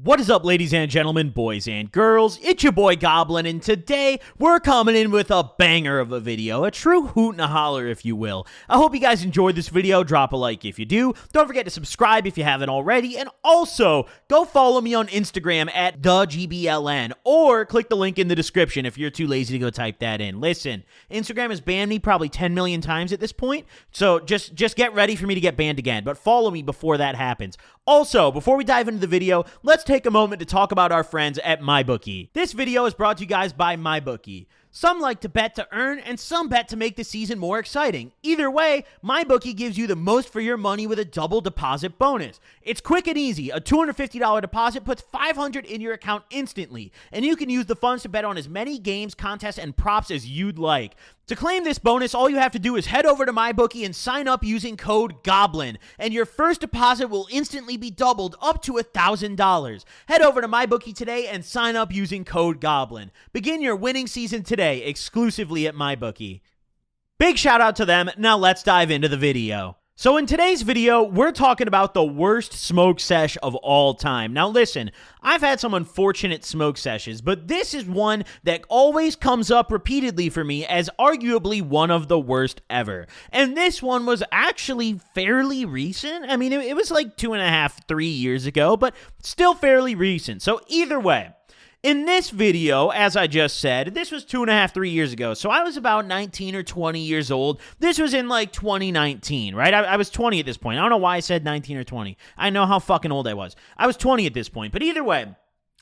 What is up, ladies and gentlemen, boys and girls? It's your boy Goblin, and today we're coming in with a banger of a video, a true hoot and a holler, if you will. I hope you guys enjoyed this video. Drop a like if you do. Don't forget to subscribe if you haven't already, and also go follow me on Instagram at TheGBLN, or click the link in the description if you're too lazy to go type that in. Listen, Instagram has banned me probably 10 million times at this point, so just get ready for me to get banned again, but follow me before that happens. Also, before we dive into the video, let's take a moment to talk about our friends at MyBookie. This video is brought to you guys by MyBookie. Some like to bet to earn, and some bet to make the season more exciting. Either way, MyBookie gives you the most for your money with a double deposit bonus. It's quick and easy. A $250 deposit puts $500 in your account instantly, and you can use the funds to bet on as many games, contests, and props as you'd like. To claim this bonus, all you have to do is head over to MyBookie and sign up using code GOBLIN, and your first deposit will instantly be doubled up to $1,000. Head over to MyBookie today and sign up using code GOBLIN. Begin your winning season today, exclusively at MyBookie. Big shout out to them. Now let's dive into the video. So in today's video, we're talking about the worst smoke sesh of all time. Now listen, I've had some unfortunate smoke sessions, but this is one that always comes up repeatedly for me as arguably one of the worst ever. And this one was actually fairly recent. I mean, it was like 2.5, 3 years ago, but still fairly recent. So either way, in this video, as I just said, this was 2.5, 3 years ago. So I was about 19 or 20 years old. This was in like 2019, right? I was 20 at this point. I don't know why I said 19 or 20. I know how fucking old I was. I was 20 at this point. But either way,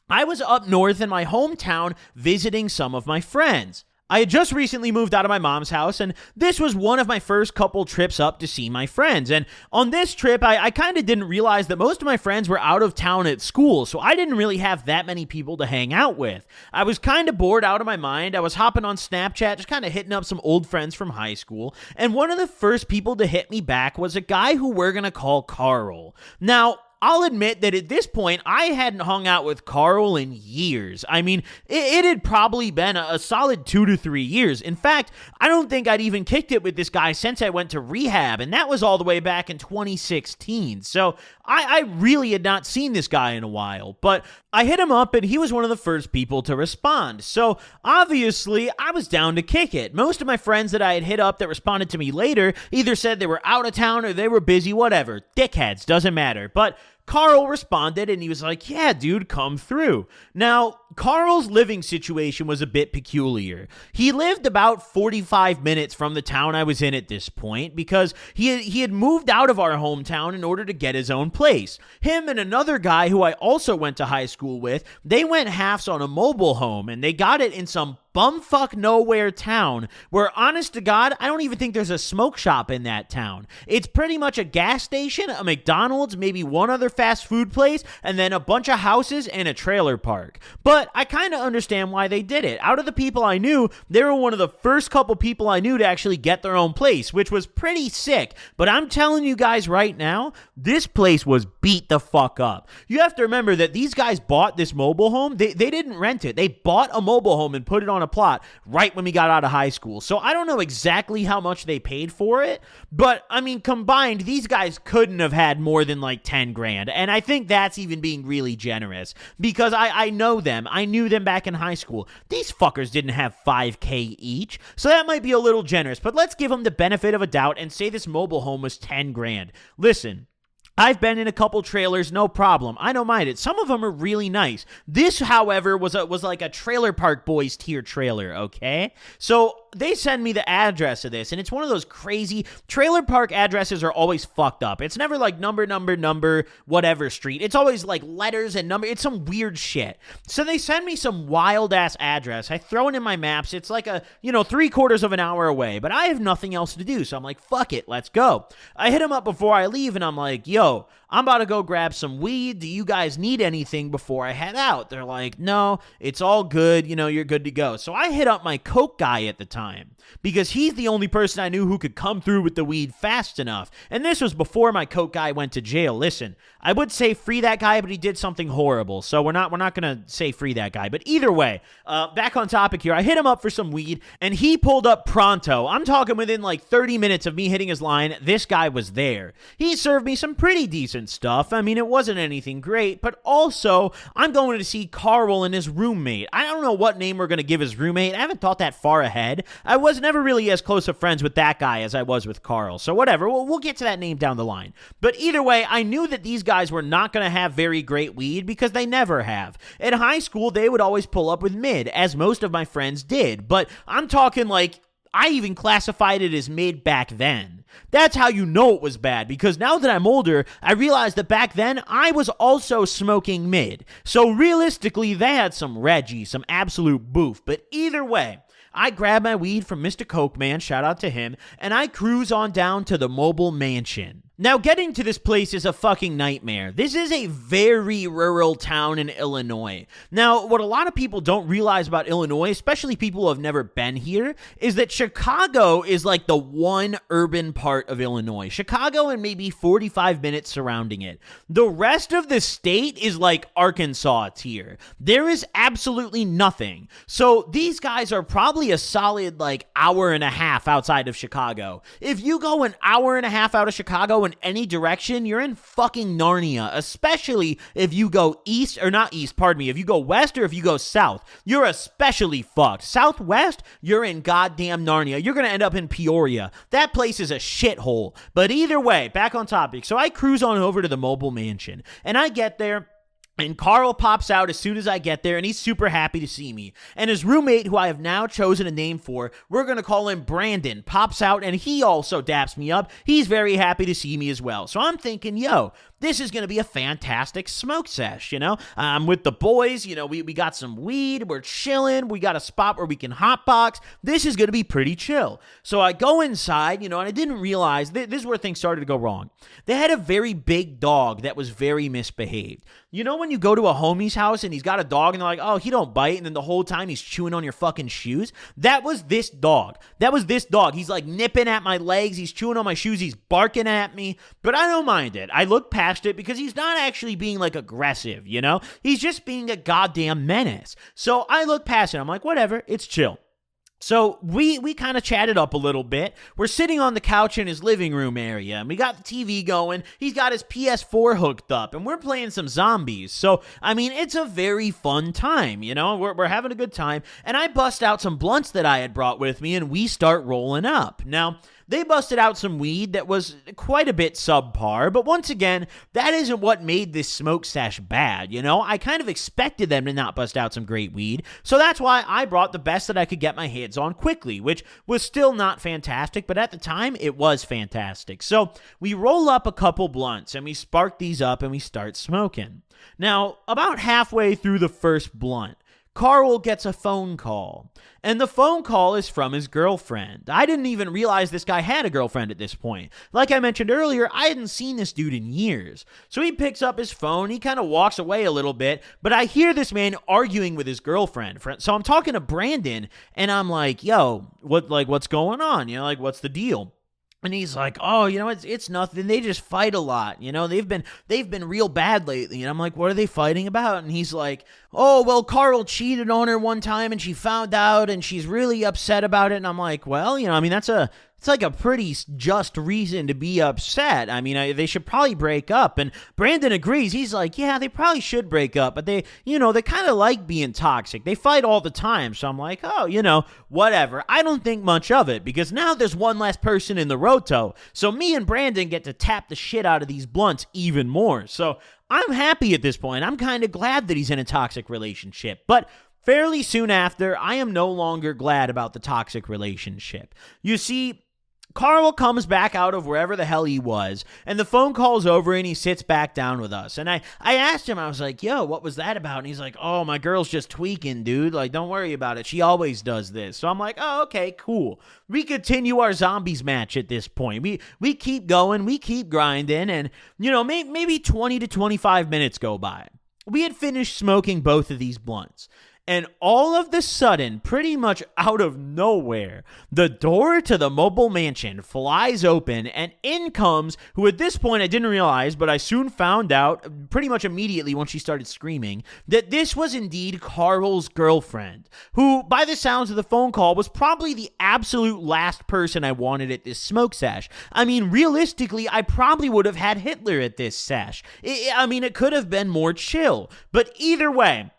I was up north in my hometown visiting some of my friends. I had just recently moved out of my mom's house, and this was one of my first couple trips up to see my friends. And on this trip, I kind of didn't realize that most of my friends were out of town at school, so I didn't really have that many people to hang out with. I was kind of bored out of my mind. I was hopping on Snapchat, just kind of hitting up some old friends from high school, and one of the first people to hit me back was a guy who we're going to call Carl. Now, I'll admit that at this point, I hadn't hung out with Carl in years. I mean, it had probably been a solid 2 to 3 years. In fact, I don't think I'd even kicked it with this guy since I went to rehab, and that was all the way back in 2016. So I really had not seen this guy in a while, but I hit him up, and he was one of the first people to respond. So obviously, I was down to kick it. Most of my friends that I had hit up that responded to me later either said they were out of town or they were busy, whatever. Dickheads, doesn't matter. But Carl responded, and he was like, yeah, dude, come through. Now, Carl's living situation was a bit peculiar. He lived about 45 minutes from the town I was in at this point because he had moved out of our hometown in order to get his own place. Him and another guy who I also went to high school with, they went halves on a mobile home, and they got it in some bumfuck nowhere town where, honest to God, I don't even think there's a smoke shop in that town. It's pretty much a gas station, a McDonald's, maybe one other fast food place, and then a bunch of houses and a trailer park. But I kind of understand why they did it. Out of the people I knew, they were one of the first couple people I knew to actually get their own place, which was pretty sick. But I'm telling you guys right now, this place was beat the fuck up. You have to remember that these guys bought this mobile home. They didn't rent it. They bought a mobile home and put it on a plot right when we got out of high school. So I don't know exactly how much they paid for it, but I mean, combined, these guys couldn't have had more than like 10 grand. And I think that's even being really generous because I know them. I knew them back in high school. These fuckers didn't have 5K each. So that might be a little generous, but let's give them the benefit of a doubt and say this mobile home was 10 grand. Listen, I've been in a couple trailers, no problem. I don't mind it. Some of them are really nice. This, however, was like a Trailer Park Boys tier trailer, okay? So they send me the address of this, and it's one of those crazy trailer park addresses are always fucked up. It's never like number, whatever street. It's always like letters and number. It's some weird shit. So they send me some wild ass address. I throw it in my maps. It's like a, 3/4 of an hour away, but I have nothing else to do. So I'm like, fuck it, let's go. I hit him up before I leave, and I'm like, yo, I'm about to go grab some weed. Do you guys need anything before I head out? They're like, no, it's all good. You're good to go. So I hit up my coke guy at the time. time, because he's the only person I knew who could come through with the weed fast enough. And this was before my coke guy went to jail. Listen, I would say free that guy, but he did something horrible, so we're not gonna say free that guy. But either way, back on topic here, I hit him up for some weed, and he pulled up pronto. I'm talking within like 30 minutes of me hitting his line, this guy was there. He served me some pretty decent stuff. I mean, it wasn't anything great, but also, I'm going to see Carl and his roommate. I don't know what name we're going to give his roommate. I haven't thought that far ahead. I was never really as close of friends with that guy as I was with Carl, so whatever. We'll get to that name down the line. But either way, I knew that these guys were not going to have very great weed because they never have. In high school, they would always pull up with mid, as most of my friends did, but I'm talking like, I even classified it as mid back then. That's how you know it was bad, because now that I'm older, I realize that back then, I was also smoking mid. So realistically, they had some Reggie, some absolute boof. But either way, I grab my weed from Mr. Coke Man, shout out to him, and I cruise on down to the mobile mansion. Now, getting to this place is a fucking nightmare. This is a very rural town in Illinois. Now, what a lot of people don't realize about Illinois, especially people who have never been here, is that Chicago is like the one urban part of Illinois. Chicago and maybe 45 minutes surrounding it. The rest of the state is like Arkansas tier. There is absolutely nothing. So these guys are probably a solid like hour and a half outside of Chicago. If you go an hour and a half out of Chicago in any direction, you're in fucking Narnia, especially if you go east, or not east, pardon me, if you go west or if you go south, you're especially fucked. Southwest, you're in goddamn Narnia. You're gonna end up in Peoria. That place is a shithole. But either way, back on topic. So I cruise on over to the mobile mansion, and I get there, and Carl pops out as soon as I get there, and he's super happy to see me. And his roommate, who I have now chosen a name for, we're going to call him Brandon, pops out, and he also daps me up. He's very happy to see me as well. So I'm thinking, yo, this is going to be a fantastic smoke sesh, you know? I'm with the boys, you know, we got some weed, we're chilling, we got a spot where we can hotbox. This is going to be pretty chill. So I go inside, you know, and I didn't realize, this is where things started to go wrong. They had a very big dog that was very misbehaved. You know when you go to a homie's house and he's got a dog and they're like, oh, he don't bite, and then the whole time he's chewing on your fucking shoes? That was this dog. He's like nipping at my legs, he's chewing on my shoes, he's barking at me, but I don't mind it. I look past it because he's not actually being like aggressive, you know? He's just being a goddamn menace. So I look past it. I'm like, whatever, it's chill. So we kind of chatted up a little bit. We're sitting on the couch in his living room area, and we got the TV going. He's got his PS4 hooked up, and we're playing some zombies. So, I mean, it's a very fun time, you know? We're having a good time, and I bust out some blunts that I had brought with me, and we start rolling up. Now, they busted out some weed that was quite a bit subpar, but once again, that isn't what made this smoke sesh bad, you know? I kind of expected them to not bust out some great weed, so that's why I brought the best that I could get my hands on quickly, which was still not fantastic, but at the time, it was fantastic. So we roll up a couple blunts, and we spark these up, and we start smoking. Now, about halfway through the first blunt, Carl gets a phone call, and the phone call is from his girlfriend. I didn't even realize this guy had a girlfriend at this point. Like I mentioned earlier, I hadn't seen this dude in years. So he picks up his phone, he kind of walks away a little bit, but I hear this man arguing with his girlfriend. So I'm talking to Brandon, and I'm like, yo, what's going on? You know, like, what's the deal? And he's like, oh, you know, it's nothing. They just fight a lot. You know, they've been real bad lately. And I'm like, what are they fighting about? And he's like, oh, well, Carl cheated on her one time and she found out and she's really upset about it. And I'm like, well, you know, I mean, it's like a pretty just reason to be upset. I mean, they should probably break up. And Brandon agrees. He's like, yeah, they probably should break up. But they kind of like being toxic. They fight all the time. So I'm like, oh, you know, whatever. I don't think much of it because now there's one less person in the roto. So me and Brandon get to tap the shit out of these blunts even more. So I'm happy at this point. I'm kind of glad that he's in a toxic relationship. But fairly soon after, I am no longer glad about the toxic relationship. You see, Carl comes back out of wherever the hell he was, and the phone call's over, and he sits back down with us. And I asked him, I was like, yo, what was that about? And he's like, oh, my girl's just tweaking, dude. Like, don't worry about it. She always does this. So I'm like, oh, okay, cool. We continue our zombies match at this point. We keep going. We keep grinding. And, you know, maybe 20 to 25 minutes go by. We had finished smoking both of these blunts. And all of the sudden, pretty much out of nowhere, the door to the mobile mansion flies open, and in comes, who at this point I didn't realize, but I soon found out pretty much immediately when she started screaming, that this was indeed Carl's girlfriend, who, by the sounds of the phone call, was probably the absolute last person I wanted at this smoke sesh. I mean, realistically, I probably would have had Hitler at this sesh. It could have been more chill, but either way,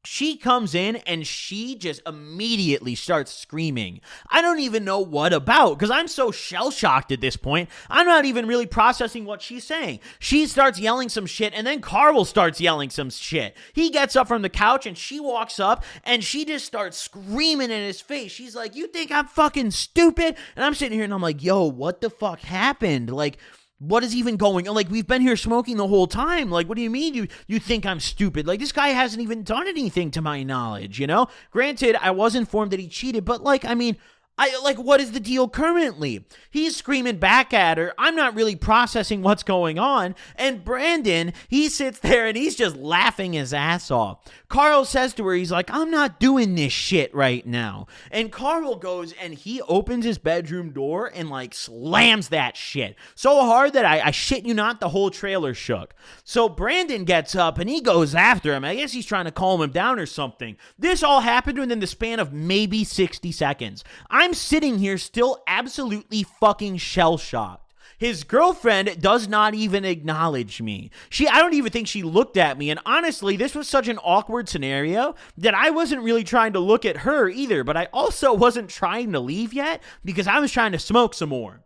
she comes in and she just immediately starts screaming. I don't even know what about, because I'm so shell-shocked at this point. I'm not even really processing what she's saying. She starts yelling some shit, and then Carl starts yelling some shit. He gets up from the couch and she walks up and she just starts screaming in his face. She's like, "You think I'm fucking stupid?" And I'm sitting here and I'm like, yo, what the fuck happened? Like, what is even going on? Like, we've been here smoking the whole time. Like, what do you mean you think I'm stupid? Like, this guy hasn't even done anything to my knowledge, you know? Granted, I was informed that he cheated, but what is the deal currently? He's screaming back at her. I'm not really processing what's going on. And Brandon, he sits there and he's just laughing his ass off. Carl says to her, he's like, "I'm not doing this shit right now." And Carl goes and he opens his bedroom door and like slams that shit so hard that I shit you not, the whole trailer shook. So Brandon gets up and he goes after him. I guess he's trying to calm him down or something. This all happened within the span of maybe 60 seconds. I'm sitting here still absolutely fucking shell-shocked. His girlfriend does not even acknowledge me. I don't even think she looked at me. And honestly, this was such an awkward scenario that I wasn't really trying to look at her either. But I also wasn't trying to leave yet because I was trying to smoke some more.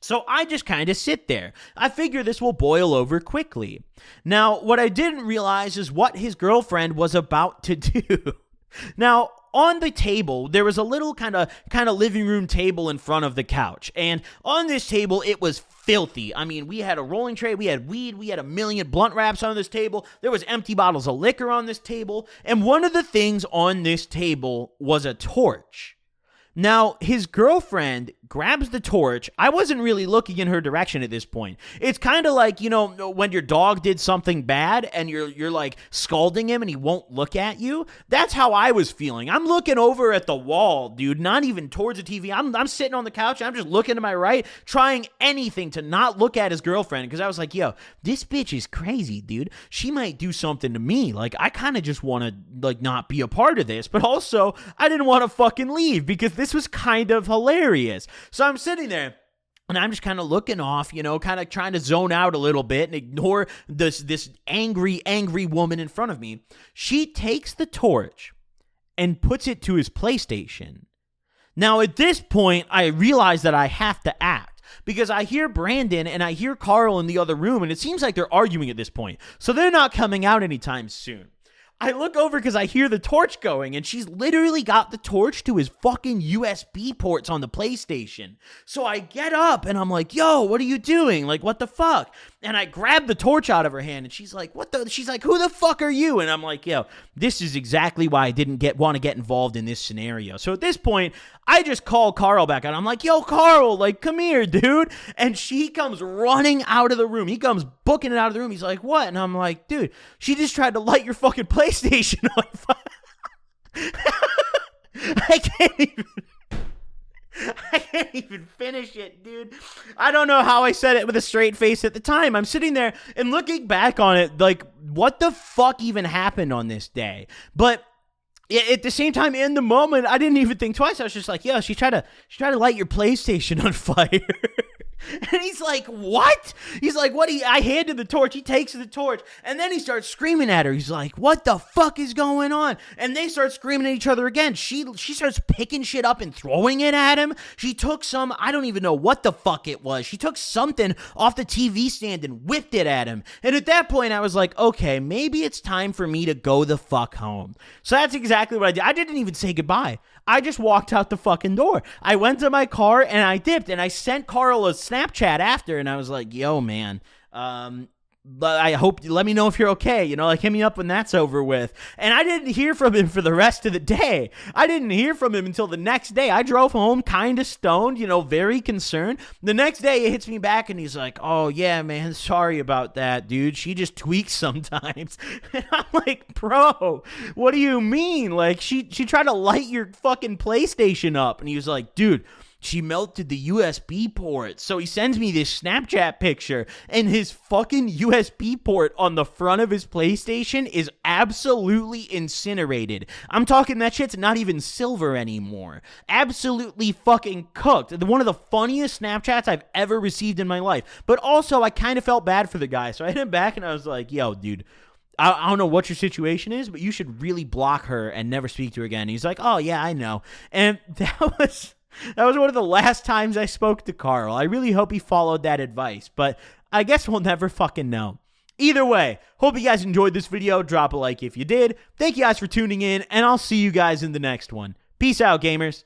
So I just kind of sit there. I figure this will boil over quickly. Now, what I didn't realize is what his girlfriend was about to do. Now, on the table, there was a little kind of living room table in front of the couch. And on this table, it was filthy. I mean, we had a rolling tray, we had weed, we had a million blunt wraps on this table. There was empty bottles of liquor on this table. And one of the things on this table was a torch. Now, his girlfriend grabs the torch. I wasn't really looking in her direction at this point. It's kind of like, you know, when your dog did something bad and you're like scalding him and he won't look at you. That's how I was feeling. I'm looking over at the wall, dude, not even towards the TV. I'm sitting on the couch and I'm just looking to my right, trying anything to not look at his girlfriend, because I was like, yo, this bitch is crazy, dude. She might do something to me. Like, I kind of just want to like not be a part of this, but also I didn't want to fucking leave because this was kind of hilarious. So I'm sitting there and I'm just kind of looking off, you know, kind of trying to zone out a little bit and ignore this angry woman in front of me. She takes the torch and puts it to his PlayStation. Now, at this point, I realize that I have to act, because I hear Brandon and I hear Carl in the other room, and it seems like they're arguing at this point. So they're not coming out anytime soon. I look over because I hear the torch going, and she's literally got the torch to his fucking USB ports on the PlayStation. So I get up and I'm like, yo, what are you doing? Like, what the fuck? And I grab the torch out of her hand, and she's like, she's like, who the fuck are you? And I'm like, yo, this is exactly why I didn't want to get involved in this scenario. So at this point, I just call Carl back out. I'm like, yo, Carl, like, come here, dude. And she comes running out of the room. He comes booking it out of the room. He's like, what? And I'm like, dude, she just tried to light your fucking PlayStation on fire. I can't even finish it, dude. I don't know how I said it with a straight face at the time. I'm sitting there and looking back on it like, what the fuck even happened on this day? But at the same time, in the moment, I didn't even think twice. I was just like, yo, she tried to light your PlayStation on fire. And he's like, what? He's like, what? I handed the torch. He takes the torch. And then he starts screaming at her. He's like, what the fuck is going on? And they start screaming at each other again. She starts picking shit up and throwing it at him. She took some, I don't even know what the fuck it was. She took something off the TV stand and whipped it at him. And at that point, I was like, okay, maybe it's time for me to go the fuck home. So that's exactly what I did. I didn't even say goodbye. I just walked out the fucking door. I went to my car and I dipped, and I sent Carl a Snapchat after, and I was like, yo, man, I hope, let me know if you're okay, you know, like hit me up when that's over with. And I didn't hear from him for the rest of the day. I didn't hear from him until the next day. I drove home kind of stoned, you know, very concerned. The next day he hits me back and he's like, oh yeah, man, sorry about that, dude. She just tweaks sometimes. And I'm like, bro, what do you mean? Like she tried to light your fucking PlayStation up. And he was like, dude, she melted the USB port. So he sends me this Snapchat picture, and his fucking USB port on the front of his PlayStation is absolutely incinerated. I'm talking that shit's not even silver anymore. Absolutely fucking cooked. One of the funniest Snapchats I've ever received in my life. But also, I kind of felt bad for the guy. So I hit him back, and I was like, yo, dude, I don't know what your situation is, but you should really block her and never speak to her again. And he's like, oh, yeah, I know. And that was one of the last times I spoke to Carl. I really hope he followed that advice, but I guess we'll never fucking know. Either way, hope you guys enjoyed this video. Drop a like if you did. Thank you guys for tuning in, and I'll see you guys in the next one. Peace out, gamers.